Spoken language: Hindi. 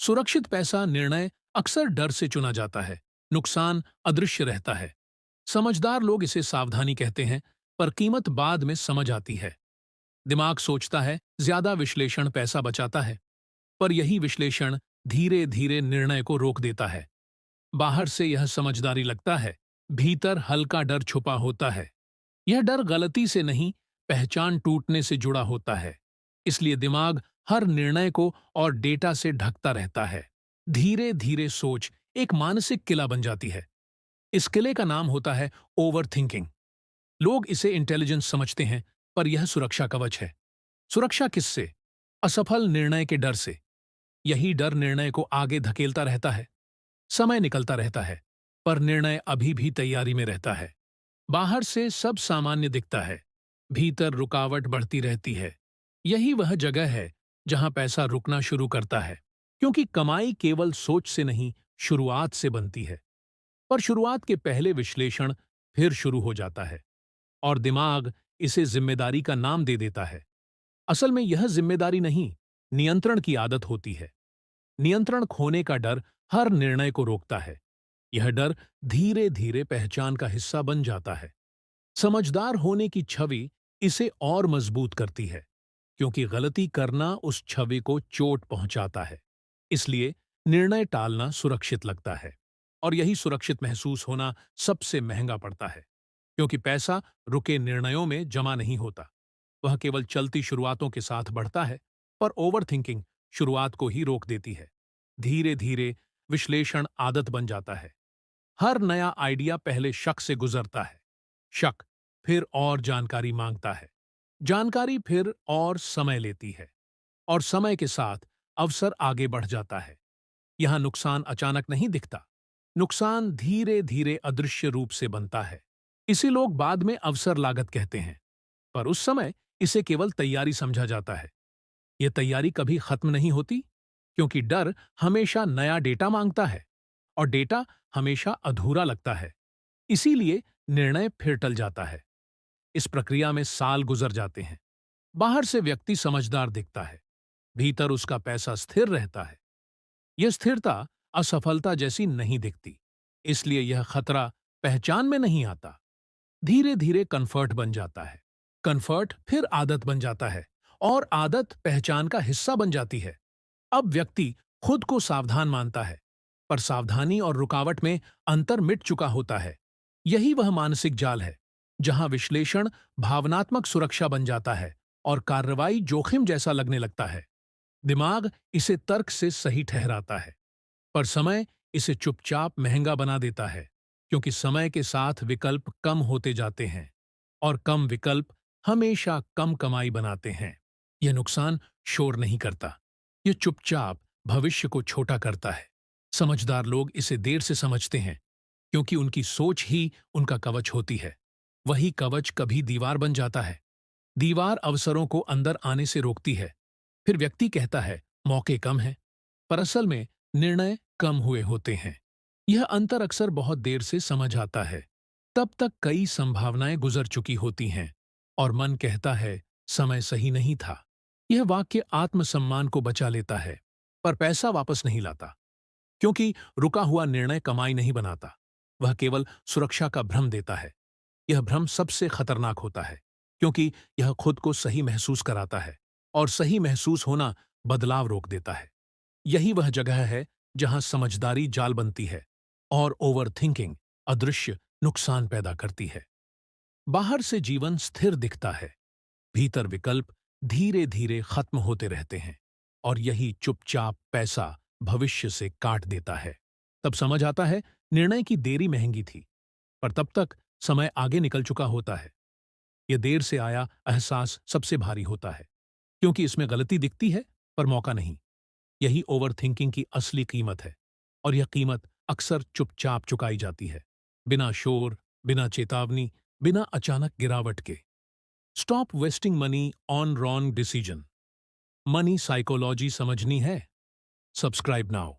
सुरक्षित पैसा निर्णय अक्सर डर से चुना जाता है, नुकसान अदृश्य रहता है। समझदार लोग इसे सावधानी कहते हैं, पर कीमत बाद में समझ आती है। दिमाग सोचता है, ज्यादा विश्लेषण पैसा बचाता है, पर यही विश्लेषण धीरे धीरे निर्णय को रोक देता है। बाहर से यह समझदारी लगता है, भीतर हल्का डर छुपा होता है। यह डर गलती से नहीं, पहचान टूटने से जुड़ा होता है। इसलिए दिमाग हर निर्णय को और डेटा से ढकता रहता है। धीरे धीरे सोच एक मानसिक किला बन जाती है। इस किले का नाम होता है ओवर थिंकिंग। लोग इसे इंटेलिजेंस समझते हैं, पर यह सुरक्षा कवच है। सुरक्षा किससे? असफल निर्णय के डर से। यही डर निर्णय को आगे धकेलता रहता है। समय निकलता रहता है, पर निर्णय अभी भी तैयारी में रहता है। बाहर से सब सामान्य दिखता है, भीतर रुकावट बढ़ती रहती है। यही वह जगह है जहां पैसा रुकना शुरू करता है, क्योंकि कमाई केवल सोच से नहीं, शुरुआत से बनती है। पर शुरुआत के पहले विश्लेषण फिर शुरू हो जाता है, और दिमाग इसे जिम्मेदारी का नाम दे देता है। असल में यह जिम्मेदारी नहीं, नियंत्रण की आदत होती है। नियंत्रण खोने का डर हर निर्णय को रोकता है। यह डर धीरे धीरे पहचान का हिस्सा बन जाता है। समझदार होने की छवि इसे और मजबूत करती है, क्योंकि गलती करना उस छवि को चोट पहुंचाता है। इसलिए निर्णय टालना सुरक्षित लगता है, और यही सुरक्षित महसूस होना सबसे महंगा पड़ता है। क्योंकि पैसा रुके निर्णयों में जमा नहीं होता, वह केवल चलती शुरुआतों के साथ बढ़ता है। पर ओवरथिंकिंग शुरुआत को ही रोक देती है। धीरे धीरे विश्लेषण आदत बन जाता है। हर नया आइडिया पहले शक से गुजरता है। शक फिर और जानकारी मांगता है। जानकारी फिर और समय लेती है, और समय के साथ अवसर आगे बढ़ जाता है। यहां नुकसान अचानक नहीं दिखता, नुकसान धीरे धीरे अदृश्य रूप से बनता है। इसे लोग बाद में अवसर लागत कहते हैं, पर उस समय इसे केवल तैयारी समझा जाता है। यह तैयारी कभी खत्म नहीं होती, क्योंकि डर हमेशा नया डेटा मांगता है, और डेटा हमेशा अधूरा लगता है। इसीलिए निर्णय फिर टल जाता है। इस प्रक्रिया में साल गुजर जाते हैं। बाहर से व्यक्ति समझदार दिखता है, भीतर उसका पैसा स्थिर रहता है। यह स्थिरता असफलता जैसी नहीं दिखती, इसलिए यह खतरा पहचान में नहीं आता। धीरे धीरे कंफर्ट बन जाता है। कंफर्ट फिर आदत बन जाता है, और आदत पहचान का हिस्सा बन जाती है। अब व्यक्ति खुद को सावधान मानता है, पर सावधानी और रुकावट में अंतर मिट चुका होता है। यही वह मानसिक जाल है जहां विश्लेषण भावनात्मक सुरक्षा बन जाता है, और कार्रवाई जोखिम जैसा लगने लगता है। दिमाग इसे तर्क से सही ठहराता है, पर समय इसे चुपचाप महंगा बना देता है। क्योंकि समय के साथ विकल्प कम होते जाते हैं, और कम विकल्प हमेशा कम कमाई बनाते हैं। यह नुकसान शोर नहीं करता, यह चुपचाप भविष्य को छोटा करता है। समझदार लोग इसे देर से समझते हैं, क्योंकि उनकी सोच ही उनका कवच होती है। वही कवच कभी दीवार बन जाता है। दीवार अवसरों को अंदर आने से रोकती है। फिर व्यक्ति कहता है, मौके कम हैं, पर असल में निर्णय कम हुए होते हैं। यह अंतर अक्सर बहुत देर से समझ आता है। तब तक कई संभावनाएं गुजर चुकी होती हैं, और मन कहता है, समय सही नहीं था। यह वाक्य आत्मसम्मान को बचा लेता है, पर पैसा वापस नहीं लाता। क्योंकि रुका हुआ निर्णय कमाई नहीं बनाता, वह केवल सुरक्षा का भ्रम देता है। यह भ्रम सबसे खतरनाक होता है, क्योंकि यह खुद को सही महसूस कराता है, और सही महसूस होना बदलाव रोक देता है। यही वह जगह है जहां समझदारी जाल बनती है, और ओवरथिंकिंग अदृश्य नुकसान पैदा करती है। बाहर से जीवन स्थिर दिखता है, भीतर विकल्प धीरे धीरे खत्म होते रहते हैं, और यही चुपचाप पैसा भविष्य से काट देता है। तब समझ आता है, निर्णय की देरी महंगी थी, पर तब तक समय आगे निकल चुका होता है। यह देर से आया एहसास सबसे भारी होता है, क्योंकि इसमें गलती दिखती है, पर मौका नहीं। यही ओवरथिंकिंग की असली कीमत है, और यह कीमत अक्सर चुपचाप चुकाई जाती है, बिना शोर, बिना चेतावनी, बिना अचानक गिरावट के। Stop wasting money on wrong decision. Money psychology समझनी है? Subscribe now.